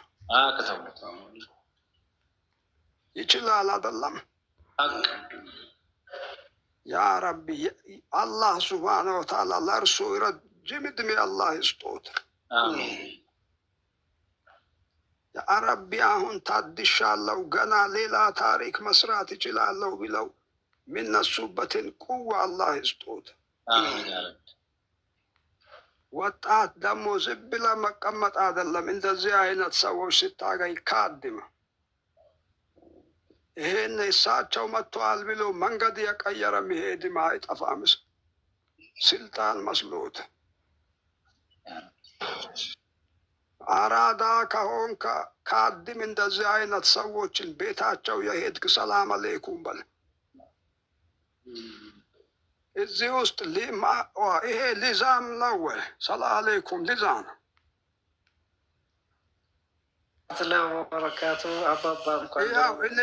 D: ይችላል አይደለም። ያ ረቢ አላህ ሱብሓነሁ ወተዓላ ለእርሱ ረጅም ዕድሜ አላህ ይስጦት። ያ ረቢ አሁን ታድሻለሁ ገና ሌላ ታሪክ መስራት ይችላለሁ ብለው የሚነሱበትን ቁዋ አላህ ይስጦት። ወጣት ደግሞ ዝም ብለህ መቀመጥ አይደለም። እንደዚህ አይነት ሰዎች ስታገኝ ካድመ ይሄን እሳቸው መጥተዋል ብሎ መንገድ የቀየረ መሄድም አይጠፋም። ስልጣን መስሎት አራዳ ከሆንክ ከአድም እንደዚህ አይነት ሰዎችን ቤታቸው የሄድክ ሰላም አለይኩም በል። እዚህ ውስጥ ይሄ ሊዛም ነው ወይ? ሰላም አለይኩም ሊዛም
E: ሰላም ወበረካቱ። አባባ
D: ያው እኔ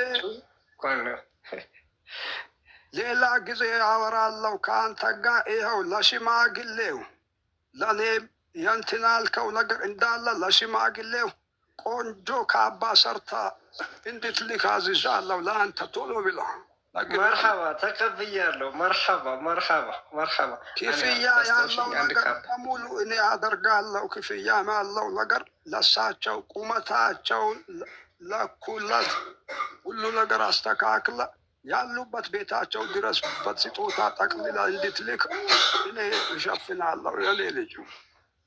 D: ሌላ ጊዜ አወራለሁ ከአንተ ጋር። ይኸው ለሽማግሌው ለእኔ የንትን ያልከው ነገር እንዳለ ለሽማግሌው ቆንጆ ካባ ሰርታ እንድትልክ አዝዣለሁ ለአንተ ቶሎ ብሎ።
E: መርሐባ ተቀብያለሁ። መርሐባ መርሐባ መርሐባ።
D: ክፍያ ያለው ነገር በሙሉ እኔ አደርጋለሁ። ክፍያ ያለው ነገር ለሳቸው ቁመታቸውን ለኩለት ሁሉ ነገር አስተካክለ ያሉበት ቤታቸው ድረስ በስጦታ ጠቅልላ እንድትልክ እኔ እሸፍናለሁ። የኔ ልጅ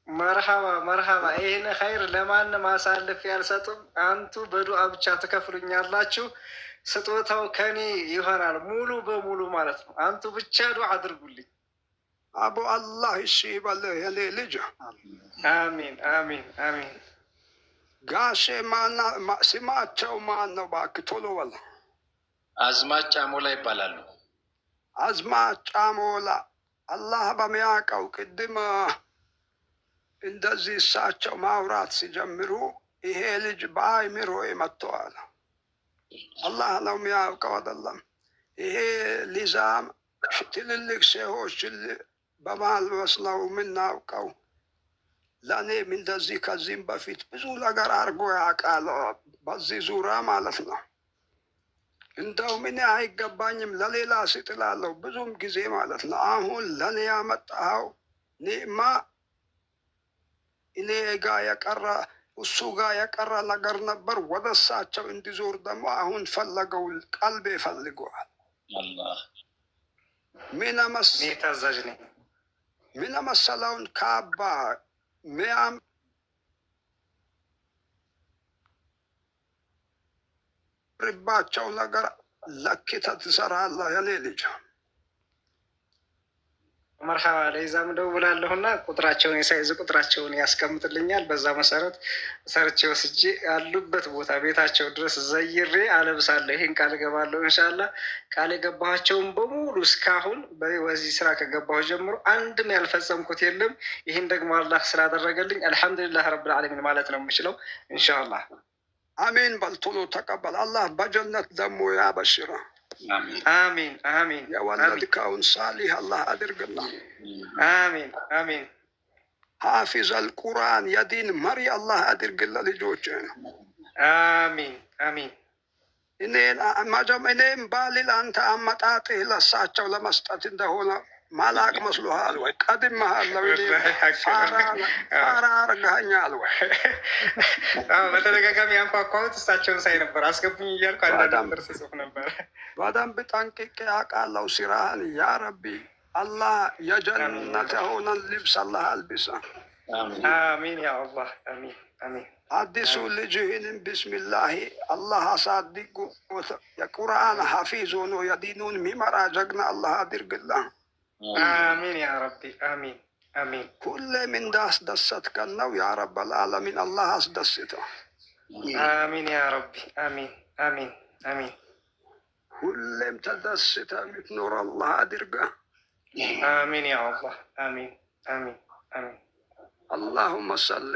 E: መርሐባ መርሐባ። ይህን ኸይር ለማንም አሳልፌ አልሰጥም። አንቱ በዱዓ ብቻ ትከፍሉኛላችሁ። ስጦታው ከኔ ይሆናል ሙሉ በሙሉ ማለት ነው። አንቱ ብቻ ዱዓ አድርጉልኝ።
D: አቡ አላህ እሺ ይበልህ የኔ ልጅ።
E: አሚን አሚን አሚን።
D: ጋሼ ስማቸው ማን ነው? እባክህ ቶሎ በል።
B: አዝማች ጫሞላ ይባላሉ።
D: አዝማች ጫሞላ። አላህ በሚያውቀው ቅድም እንደዚህ እሳቸው ማውራት ሲጀምሩ ይሄ ልጅ በአይምሮ መጥተዋል። አላህ ነው የሚያውቀው አይደለም። ይሄ ሊዛም ትልልቅ ሼሆች በማልበስ ነው የምናውቀው። ለእኔም እንደዚህ ከዚህም በፊት ብዙ ነገር አድርጎ ያውቃል በዚህ ዙሪያ ማለት ነው። እንደውም እኔ አይገባኝም ለሌላ ስጥላለሁ ብዙም ጊዜ ማለት ነው። አሁን ለእኔ ያመጣኸው ኒዕማ እኔ ጋር የቀረ እሱ ጋር የቀረ ነገር ነበር። ወደ እሳቸው እንዲዞር ደግሞ አሁን ፈለገው፣ ቀልቤ ፈልገዋል። ምን መሰለውን ካባ ሚያም ርባቸው ነገር ለክተህ ትሰራለህ የኔ ልጅ።
E: መርሐባ ለይዛም ደውላለሁና ቁጥራቸውን የሳይዝ ቁጥራቸውን ያስቀምጥልኛል። በዛ መሰረት ሰርቼ ወስጄ ያሉበት ቦታ ቤታቸው ድረስ ዘይሬ አለብሳለሁ። ይህን ቃል እገባለሁ። ኢንሻላህ ቃል የገባኋቸውን በሙሉ እስካሁን በዚህ ስራ ከገባሁ ጀምሮ አንድም ያልፈጸምኩት የለም። ይህን ደግሞ አላህ ስላደረገልኝ አልሐምዱሊላህ ረብል ዓለሚን ማለት ነው የምችለው። ኢንሻላህ
D: አሚን በል። ቶሎ ተቀበል። አላህ በጀነት ደግሞ ያበሽረ።
E: አሚን አሚን።
D: የወለድከውን ሳሊህ አላህ አድርግና።
E: አሚን አሚን።
D: ሐፊዝ አልቁርአን የዲን መሪ አላህ አድርግላ ልጆች።
E: አሚን አሚን።
D: እኔም ባልል አንተ አመጣጥህ ለሳቸው ለመስጠት እንደሆነ ማላቅ መስሎሃል ወይ? ቀድመሃለሁ። ፋራ አርገኸኛል ወይ?
E: በተደጋጋሚ ያንኳኳሁት እሳቸውን ሳይ ነበር። አስገቡኝ እያልኩ አንዳንድ ብር ስጽፍ ነበር።
D: በደንብ ጠንቅቄ አውቃለሁ ስራህን። ያ ረቢ አላህ የጀነት የሆነን ልብስ አላህ አልብሰ።
E: አሚን ያ አላህ። አሚን አሚን።
D: አዲሱ ልጅህንም ቢስሚላሂ አላህ አሳድጉ። የቁርአን ሐፊዝ ሆኖ የዲኑን ሚመራ ጀግና አላህ አድርግላ።
E: አሚን ያ ረቢ። አሚን አሚን።
D: ሁሌም እንዳስደሰትከን ነው ያ ረበል ዓለሚን። አላህ አስደስተው።
E: አሚን ያ ረቢ። አሚን አሚን አሚን።
D: ሁሌም ተደስተ የምትኖር አላህ አድርገ።
E: አሚን ያ አላህ። አሚን አሚን አሚን።
D: اللهم صل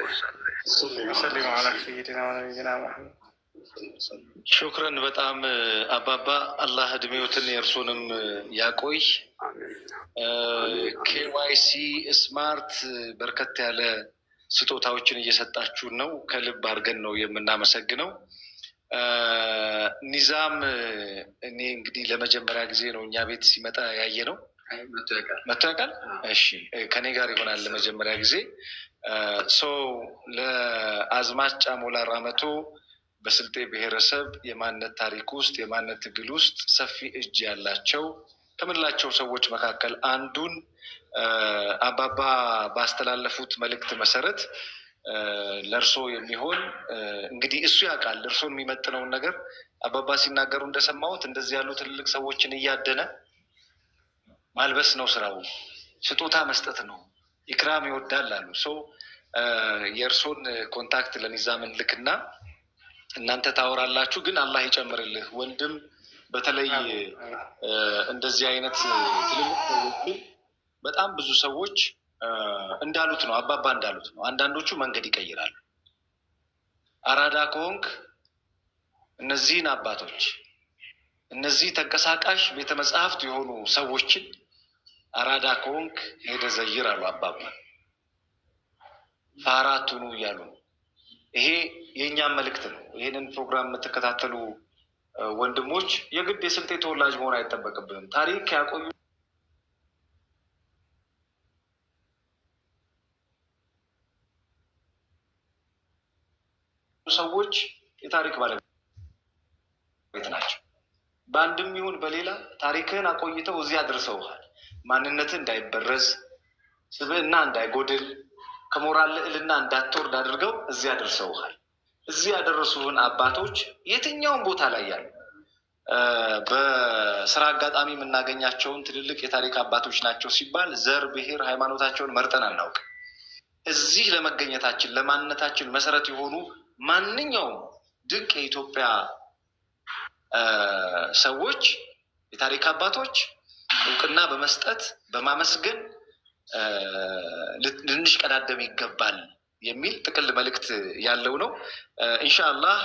E: وسلم على سيدنا ونبينا محمد።
B: ሹክረን በጣም አባባ፣ አላህ እድሜዎትን የእርሶንም ያቆይ። ኬዋይሲ ስማርት በርከት ያለ ስጦታዎችን እየሰጣችሁን ነው። ከልብ አድርገን ነው የምናመሰግነው። ኒዛም እኔ እንግዲህ ለመጀመሪያ ጊዜ ነው እኛ ቤት ሲመጣ ያየ ነው። መቶ ያውቃል? እሺ፣ ከኔ ጋር ይሆናል ለመጀመሪያ ጊዜ። ለአዝማች ጫሞላ ራመቶ በስልጤ ብሔረሰብ የማንነት ታሪክ ውስጥ የማንነት ትግል ውስጥ ሰፊ እጅ ያላቸው ከምንላቸው ሰዎች መካከል አንዱን አባባ ባስተላለፉት መልእክት መሰረት ለእርሶ የሚሆን እንግዲህ እሱ ያውቃል እርሶን የሚመጥነውን ነገር። አባባ ሲናገሩ እንደሰማሁት እንደዚህ ያሉ ትልልቅ ሰዎችን እያደነ ማልበስ ነው ስራው፣ ስጦታ መስጠት ነው፣ ኢክራም ይወዳል አሉ። ሰው የእርሶን ኮንታክት ለኒዛም ልክና እናንተ ታወራላችሁ። ግን አላህ ይጨምርልህ ወንድም። በተለይ እንደዚህ አይነት ትልልቅ ሰዎችን በጣም ብዙ ሰዎች እንዳሉት ነው፣ አባባ እንዳሉት ነው። አንዳንዶቹ መንገድ ይቀይራሉ። አራዳ ከሆንክ እነዚህን አባቶች እነዚህ ተንቀሳቃሽ ቤተ መጽሐፍት የሆኑ ሰዎችን አራዳ ከሆንክ ሄደ ዘይር አሉ አባባ። ፋራቱኑ እያሉ ነው። ይሄ የእኛም መልእክት ነው። ይህንን ፕሮግራም የምትከታተሉ ወንድሞች የግድ የስልጤ ተወላጅ መሆን አይጠበቅብንም። ታሪክ ያቆዩ ሰዎች የታሪክ ባለቤት ናቸው። በአንድም ይሁን በሌላ ታሪክህን አቆይተው እዚህ አድርሰውሃል። ማንነትህ እንዳይበረዝ፣ ስብዕና እንዳይጎድል፣ ከሞራል ልዕልና እንዳትወርድ አድርገው እዚህ አድርሰውሃል። እዚህ ያደረሱህን አባቶች የትኛውን ቦታ ላይ ያሉ በስራ አጋጣሚ የምናገኛቸውን ትልልቅ የታሪክ አባቶች ናቸው ሲባል ዘር፣ ብሔር፣ ሃይማኖታቸውን መርጠን አናውቅ። እዚህ ለመገኘታችን ለማንነታችን መሰረት የሆኑ ማንኛውም ድንቅ የኢትዮጵያ ሰዎች የታሪክ አባቶች እውቅና በመስጠት በማመስገን ልንሽቀዳደም ይገባል የሚል ጥቅል መልእክት ያለው ነው። ኢንሻአላህ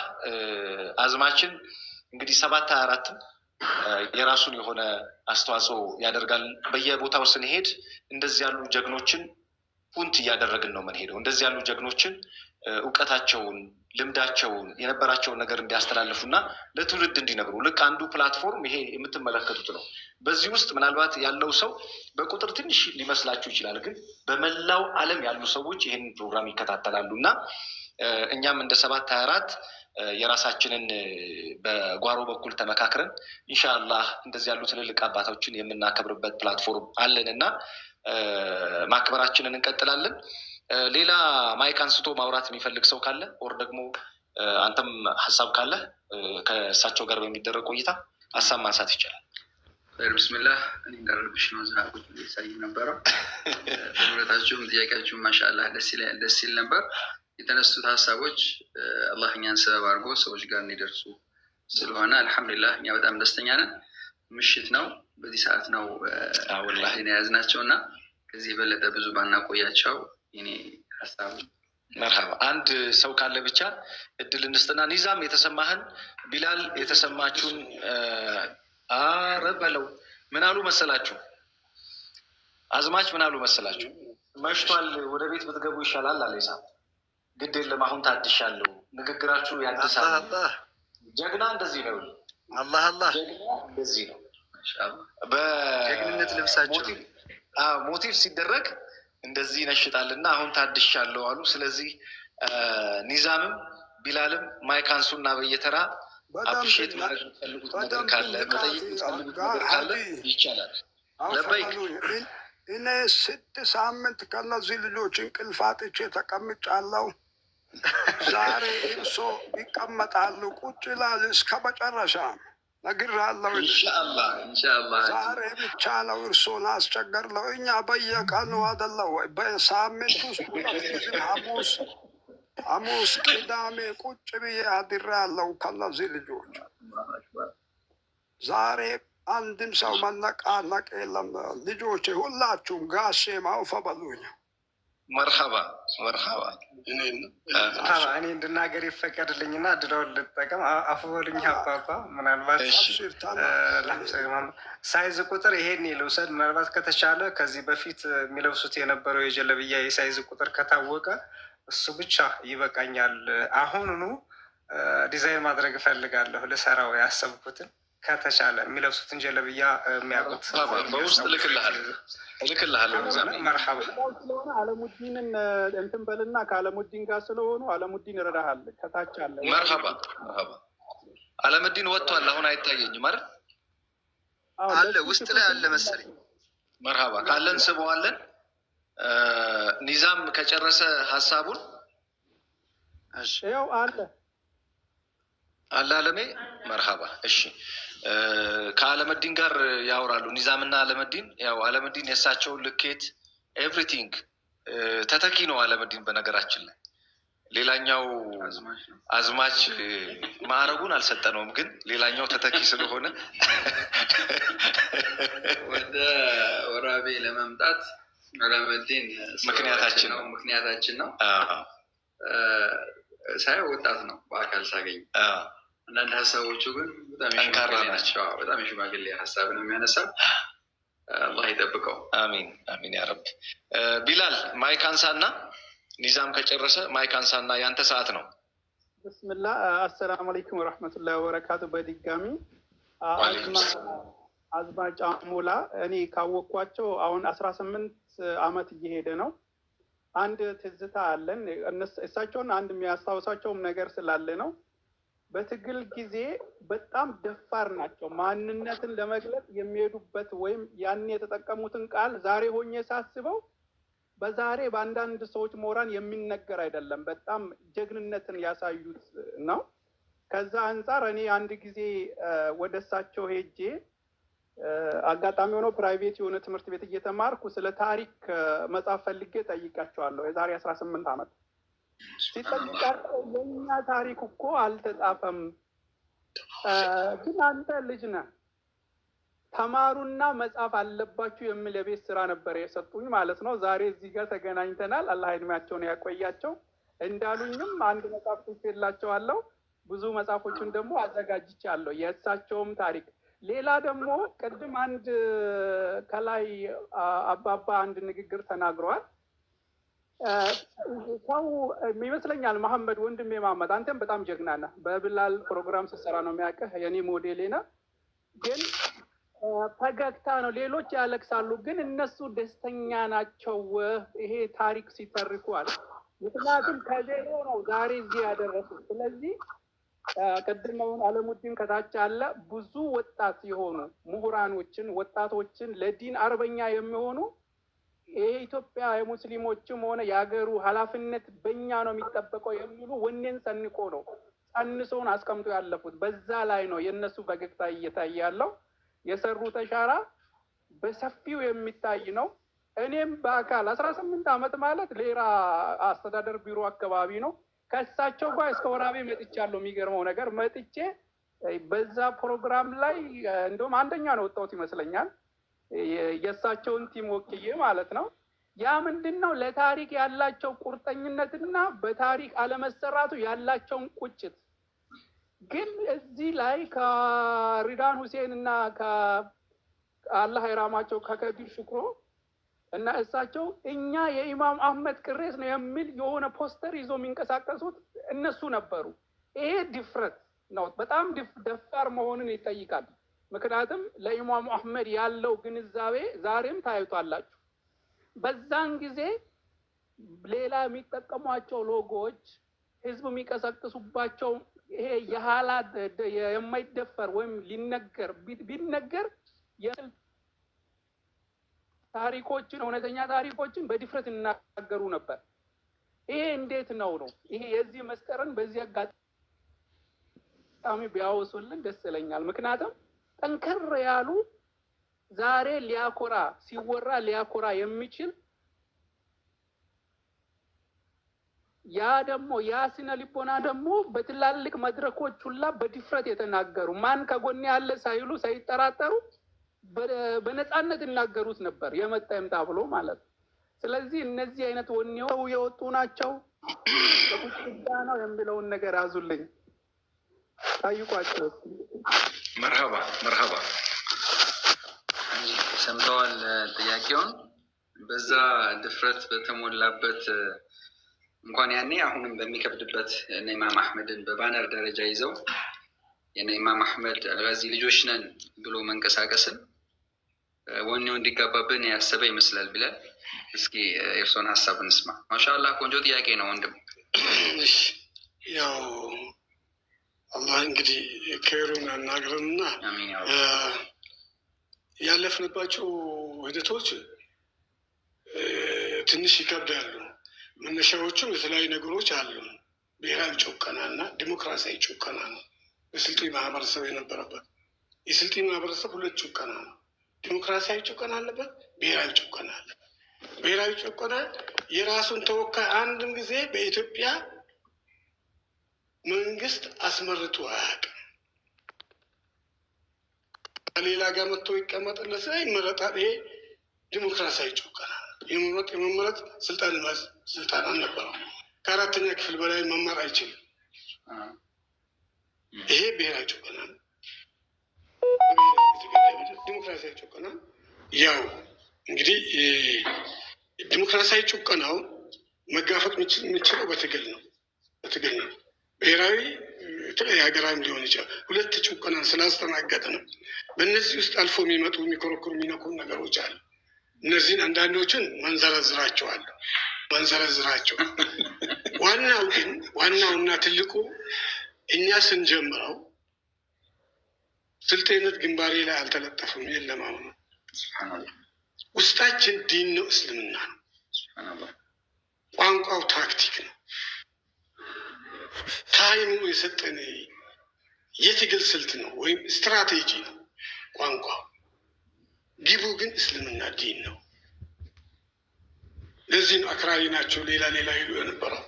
B: አዝማችን እንግዲህ 724 የራሱን የሆነ አስተዋጽኦ ያደርጋል። በየቦታው ስንሄድ እንደዚህ ያሉ ጀግኖችን ፑንት እያደረግን ነው የምንሄደው። እንደዚህ ያሉ ጀግኖችን እውቀታቸውን፣ ልምዳቸውን፣ የነበራቸውን ነገር እንዲያስተላልፉና ለትውልድ እንዲነግሩ ልክ አንዱ ፕላትፎርም ይሄ የምትመለከቱት ነው። በዚህ ውስጥ ምናልባት ያለው ሰው በቁጥር ትንሽ ሊመስላችሁ ይችላል፣ ግን በመላው ዓለም ያሉ ሰዎች ይህንን ፕሮግራም ይከታተላሉ እና እኛም እንደ 724 የራሳችንን በጓሮ በኩል ተመካክረን ኢንሻአላህ እንደዚህ ያሉ ትልልቅ አባቶችን የምናከብርበት ፕላትፎርም አለን እና ማክበራችንን እንቀጥላለን። ሌላ ማይክ አንስቶ ማውራት የሚፈልግ ሰው ካለ ወር ደግሞ አንተም ሀሳብ ካለ ከእሳቸው ጋር በሚደረግ ቆይታ ሀሳብ ማንሳት ይቻላል።
C: ብስምላህ እኔ እንዳረብሽ ነው ዛ ቁጭ ሳይ ነበረው። በምረታችሁም ጥያቄያችሁም ማሻአላህ ደስ ይል ነበር። የተነሱት ሀሳቦች አላህ እኛን ሰበብ አድርጎ ሰዎች ጋር እንዲደርሱ ስለሆነ አልሐምዱሊላህ እኛ በጣም ደስተኛ ነን። ምሽት ነው፣ በዚህ ሰዓት ነው የያዝናቸው እና ከዚህ የበለጠ ብዙ ባናቆያቸው የኔ ሀሳብ።
B: መርሃባ አንድ ሰው ካለ ብቻ እድል እንስጥና ኒዛም የተሰማህን፣ ቢላል የተሰማችሁን በለው። ምን አሉ መሰላችሁ? አዝማች ምን አሉ መሰላችሁ? መሽቷል፣ ወደ ቤት ብትገቡ ይሻላል አለ ይሳም። ግድ የለም አሁን ታድሻለሁ፣ ንግግራችሁ ያድሳል። ጀግና እንደዚህ ነው።
C: አላህ
B: ጀግና እንደዚህ ነው።
C: በጀግንነት ልብሳቸው
B: ሞቲቭ ሲደረግ እንደዚህ ይነሽጣልና አሁን ታድሻለሁ አሉ። ስለዚህ ኒዛምም ቢላልም ማይካንሱና በየተራ አፕሪሼት ማድረግ የሚፈልጉት ነገር ካለ መጠየቅ የሚፈልጉት ነገር ካለ ይቻላል። ለበይክ
D: እኔ 6 ሳምንት ከነዚህ ልጆች እንቅልፍ አጥቼ ተቀምጫለሁ። ዛሬ እርሶ ይቀመጣሉ፣ ቁጭ ይላሉ እስከ መጨረሻ ነግሬሃለሁ።
B: ኢንሻአላህ
D: ዛሬ ብቻ ነው እርሶን አስቸገርለው። እኛ በየቀኑ አይደለም ወይ በሳምንት ውስጥ ሐሙስ ቅዳሜ ቁጭ ብዬ አድሬያለሁ ከነዚህ ልጆች። ዛሬ አንድም ሰው መነቃነቅ የለም። ልጆቼ ሁላችሁም ጋሼ ማውፈ በሉኝ።
B: መርሐባ
E: እኔ እንድናገር ይፈቀድልኝና ድረውን ልጠቀም። አፉ በሉኝ አባባ። ምናልባት ሳይዝ ቁጥር ይሄን ልውሰድ። ምናልባት ከተቻለ ከዚህ በፊት የሚለብሱት የነበረው የጀለብያ የሳይዝ ቁጥር ከታወቀ እሱ ብቻ ይበቃኛል። አሁኑኑ ዲዛይን ማድረግ እፈልጋለሁ። ልሰራው ያሰብኩትን ከተቻለ የሚለብሱትን ጀለብያ የሚያውቁት
B: በውስጥ እልክልሃለሁ።
E: መርሐባ
F: ስለሆነ አለሙዲንን እንትን በልና ከአለሙዲን ጋር ስለሆኑ አለሙዲን ይረዳሃል። ከታች አለ።
B: መርሐባ አለሙዲን ወጥቷል። አሁን አይታየኝም አይደል?
C: አለ ውስጥ ላይ አለ መሰለኝ።
B: መርሐባ ካለን ስበዋለን። ኒዛም ከጨረሰ ሀሳቡን
F: ያው አለ
B: አለሜ መርሃባ። እሺ ከአለመዲን ጋር ያወራሉ ኒዛምና አለመዲን። ያው አለመዲን የእሳቸውን ልኬት ኤቭሪቲንግ ተተኪ ነው አለመዲን። በነገራችን ላይ ሌላኛው አዝማች ማዕረጉን አልሰጠነውም፣ ግን ሌላኛው ተተኪ ስለሆነ
C: ወደ ወራቤ ለመምጣት አለመዲን ምክንያታችን ነው። ሳይሆን ወጣት ነው በአካል ሳገኝ። አንዳንድ ሀሳቦቹ ግን በጣም ጠንካራ ናቸው። በጣም የሽማግሌ ሀሳብ ነው የሚያነሳው። አላህ ይጠብቀው።
B: አሚን አሚን ያ ረብ። ቢላል ማይክ አንሳና ኒዛም ከጨረሰ ማይክ አንሳና ያንተ ሰዓት ነው።
F: ብስምላ አሰላሙ አለይኩም ወረሕመቱላሂ ወበረካቱ። በድጋሚ አዝማጭ አሞላ እኔ ካወቅኳቸው አሁን 18 ዓመት እየሄደ ነው። አንድ ትዝታ አለን። እሳቸውን አንድ የሚያስታውሳቸውም ነገር ስላለ ነው። በትግል ጊዜ በጣም ደፋር ናቸው። ማንነትን ለመግለጽ የሚሄዱበት ወይም ያን የተጠቀሙትን ቃል ዛሬ ሆኜ ሳስበው በዛሬ በአንዳንድ ሰዎች ሞራን የሚነገር አይደለም። በጣም ጀግንነትን ያሳዩት ነው። ከዛ አንጻር እኔ አንድ ጊዜ ወደ እሳቸው ሄጄ አጋጣሚ ሆኖ ፕራይቬት የሆነ ትምህርት ቤት እየተማርኩ ስለ ታሪክ መጽሐፍ ፈልጌ ጠይቃቸዋለሁ። የዛሬ 18 ዓመት ሲጠይቃቸው የኛ ታሪክ እኮ አልተጻፈም፣ ግን አንተ ልጅ ነህ ተማሩና መጽሐፍ አለባችሁ የሚል የቤት ስራ ነበር የሰጡኝ ማለት ነው። ዛሬ እዚህ ጋር ተገናኝተናል። አላህ እድሜያቸውን ያቆያቸው። እንዳሉኝም አንድ መጽሐፍ ጽፌላቸዋለሁ። ብዙ መጽሐፎችን ደግሞ አዘጋጅቻለሁ የእሳቸውም ታሪክ። ሌላ ደግሞ ቅድም አንድ ከላይ አባባ አንድ ንግግር ተናግረዋል። ሰው ይመስለኛል መሐመድ ወንድሜ መሐመድ አንተም በጣም ጀግና ነህ። በብላል ፕሮግራም ስትሰራ ነው የሚያውቅህ። የኔ ሞዴሌ ነህ። ግን ፈገግታ ነው። ሌሎች ያለቅሳሉ፣ ግን እነሱ ደስተኛ ናቸው። ይሄ ታሪክ ሲተርኩ አለ። ምክንያቱም ከዜሮ ነው ዛሬ እዚህ ያደረሱት። ስለዚህ ቀድመውን አለሙዲን ከታች አለ ብዙ ወጣት የሆኑ ምሁራኖችን ወጣቶችን ለዲን አርበኛ የሚሆኑ የኢትዮጵያ የሙስሊሞችም ሆነ የሀገሩ ኃላፊነት በእኛ ነው የሚጠበቀው የሚሉ ወኔን ሰንቆ ነው ጸንሶን አስቀምጦ ያለፉት። በዛ ላይ ነው የእነሱ ፈገግታ እየታየ ያለው። የሰሩት አሻራ በሰፊው የሚታይ ነው። እኔም በአካል 18 ዓመት ማለት ሌላ አስተዳደር ቢሮ አካባቢ ነው ከእሳቸው ጋር እስከ ወራቤ መጥቻለሁ። የሚገርመው ነገር መጥቼ በዛ ፕሮግራም ላይ እንደውም አንደኛ ነው ወጣሁት ይመስለኛል፣ የእሳቸውን ቲም ወክዬ ማለት ነው። ያ ምንድን ነው ለታሪክ ያላቸው ቁርጠኝነትና በታሪክ አለመሰራቱ ያላቸውን ቁጭት። ግን እዚህ ላይ ከሪዳን ሁሴን እና ከአላህ ይራማቸው ከከቢር ሽክሮ እና እሳቸው እኛ የኢማም አህመድ ቅሬስ ነው የሚል የሆነ ፖስተር ይዞ የሚንቀሳቀሱት እነሱ ነበሩ። ይሄ ድፍረት ነው። በጣም ደፋር መሆንን ይጠይቃል። ምክንያቱም ለኢማም አህመድ ያለው ግንዛቤ ዛሬም ታዩታላችሁ። በዛን ጊዜ ሌላ የሚጠቀሟቸው ሎጎዎች ህዝብ የሚቀሰቅሱባቸው ይሄ የሐላት የማይደፈር ወይም ሊነገር ቢነገር ታሪኮችን እውነተኛ ታሪኮችን በድፍረት እናገሩ ነበር። ይሄ እንዴት ነው? ይሄ የዚህ መስጠርን በዚህ አጋጣሚ ቢያወሱልን ደስ ይለኛል። ምክንያቱም ጠንከር ያሉ ዛሬ ሊያኮራ ሲወራ ሊያኮራ የሚችል ያ ደግሞ ያ ስነ ልቦና ደግሞ በትላልቅ መድረኮች ሁላ በድፍረት የተናገሩ ማን ከጎን ያለ ሳይሉ ሳይጠራጠሩ በነፃነት እናገሩት ነበር። የመጣ ይምጣ ብሎ ማለት ነው። ስለዚህ እነዚህ አይነት ወኔው የወጡ ናቸው። በቁጣ ነው የሚለውን ነገር አዙልኝ ጠይቋቸው።
B: መርሃባ መርሃባ።
C: ሰምተዋል ጥያቄውን። በዛ ድፍረት በተሞላበት እንኳን ያኔ አሁንም በሚከብድበት እነ ኢማም አህመድን በባነር ደረጃ ይዘው የነ ኢማም አህመድ አልጋዚ ልጆች ነን ብሎ መንቀሳቀስን ወኔው እንዲጋባብን ያሰበ ይመስላል ብለን እስኪ የእርሶን ሀሳብ እንስማ። ማሻአላህ ቆንጆ ጥያቄ ነው ወንድም።
A: ያው አላህ እንግዲህ ከሩን አናግረንና ያለፍንባቸው ሂደቶች ትንሽ ይከብዳሉ። መነሻዎቹም የተለያዩ ነገሮች አሉ። ብሔራዊ ጭቆናና ዲሞክራሲያዊ ጭቆና ነው በስልጤ ማህበረሰብ የነበረበት። የስልጤ ማህበረሰብ ሁለት ጭቆና ነው። ዲሞክራሲያዊ ጭቆና አለበት፣ ብሔራዊ ጭቆና አለበት። ብሔራዊ ጭቆና የራሱን ተወካይ አንድም ጊዜ በኢትዮጵያ መንግስት አስመርጦ አያውቅም። ከሌላ ጋር መጥቶ ይቀመጥለት ይመረጣል። ይሄ ዲሞክራሲያዊ ጭቆና የመመረጥ ስልጣን አልነበረው። ከአራተኛ ክፍል በላይ መማር አይችልም። ይሄ ብሔራዊ ጭቆና ነው። ዲሞክራሲያዊ ጭቆና ያው እንግዲህ ዲሞክራሲያዊ ጭቆናው መጋፈጥ የምችለው በትግል ነው። ብሔራዊ ሀገራዊ ሊሆን ይችላል። ሁለት ጭቆናን ስላስተናገጠ ነው። በእነዚህ ውስጥ አልፎ የሚመጡ የሚኮረኩሩ የሚነኩ ነገሮች አሉ። እነዚህን አንዳንዶችን መንዘረዝራቸዋለሁ። ዋናው ግን ዋናውና ትልቁ እኛ ስንጀምረው ስልጤነት ግንባሬ ላይ አልተለጠፍም። የለም አሁን ውስጣችን ዲን ነው፣ እስልምና ነው። ቋንቋው ታክቲክ ነው። ታይሙ የሰጠን የትግል ስልት ነው ወይም ስትራቴጂ ነው ቋንቋው። ግቡ ግን እስልምና ዲን ነው። ለዚህ ነው አክራሪ ናቸው ሌላ ይሉ የነበረው።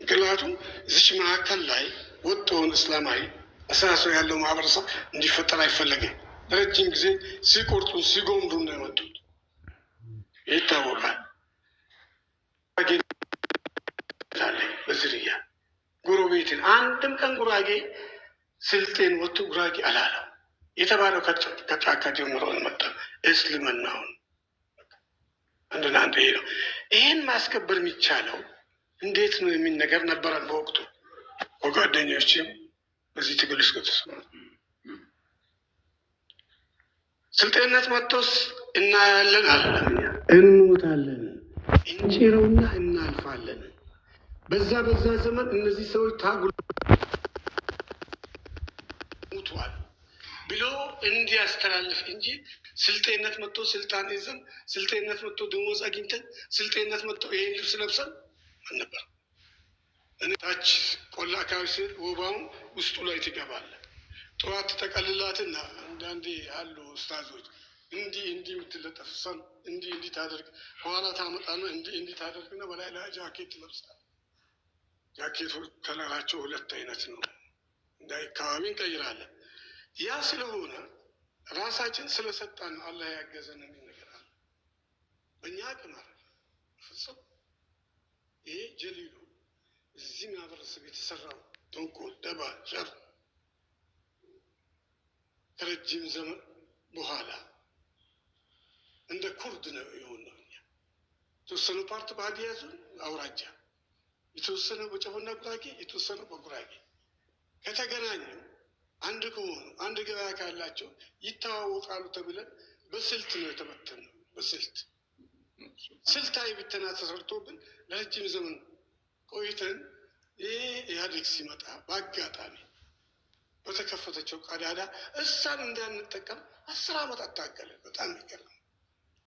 A: ምክንያቱም እዚች መካከል ላይ ወጥቶን እስላማዊ አስተሳሰብ ያለው ማህበረሰብ እንዲፈጠር አይፈለግም። ረጅም ጊዜ ሲቆርጡ ሲጎምዱ ነው የመጡት፣ ይታወቃል። በዝርያ ጎረቤትን አንድም ቀን ጉራጌ ስልጤን ወጥቶ ጉራጌ አላለው። የተባለው ከጫካ ጀምሮ መጣ እስልምናውን አንድና አንድ ይሄ ነው። ይህን ማስከበር የሚቻለው እንዴት ነው የሚል ነገር ነበረን በወቅቱ። ከጓደኞችም በዚህ ትግል ውስጥ ከተሰማ ስልጤነት መጥቶስ እናያለን አለ፣ እንሞታለን፣ እንጭረውና እናልፋለን። በዛ ዘመን እነዚህ ሰዎች ታጉል ሙቷል ብሎ እንዲያስተላልፍ እንጂ ስልጤነት መጥቶ ስልጣን ይዘን፣ ስልጤነት መጥቶ ደሞዝ አግኝተን፣ ስልጤነት መጥቶ ይሄን ልብስ ለብሰን አልነበር። እኔ ታች ቆላ አካባቢ ስል ወባውን ውስጡ ላይ ትገባለ። ጠዋት ተቀልላትና አንዳንዴ አሉ ኡስታዞች እንዲህ የምትለጠፍ እሷን እንዲህ ታደርግ፣ በኋላ ታመጣና እንዲህ ታደርግና በላይ ላይ ጃኬት ትለብሳል። ጃኬቱ ከለራቸው ሁለት አይነት ነው። እንደ አካባቢ እንቀይራለን። ያ ስለሆነ ራሳችን ስለሰጣን አላህ ያገዘን የሚል ነገር አለ። በእኛ አቅም አለ ፍጹም። ይሄ ጀሊሉ እዚህ ማህበረሰብ የተሰራው ተንኮል፣ ደባ፣ ሸር ከረጅም ዘመን በኋላ እንደ ኩርድ ነው የሆነው። እኛ የተወሰኑ ፓርት በሀዲያ ዞን አውራጃ፣ የተወሰነው በጨቦና ጉራጌ፣ የተወሰነው በጉራጌ ከተገናኙ አንድ ከሆኑ አንድ ገበያ ካላቸው ይተዋወቃሉ ተብለን በስልት ነው የተበተነው። ስልታዊ ብተና ተሰርቶብን ለረጅም ዘመን ቆይተን ይህ ኢህአዴግ ሲመጣ በአጋጣሚ በተከፈተችው ቀዳዳ እሳን እንዳንጠቀም 10 ዓመት አታገለ። በጣም ይገርም።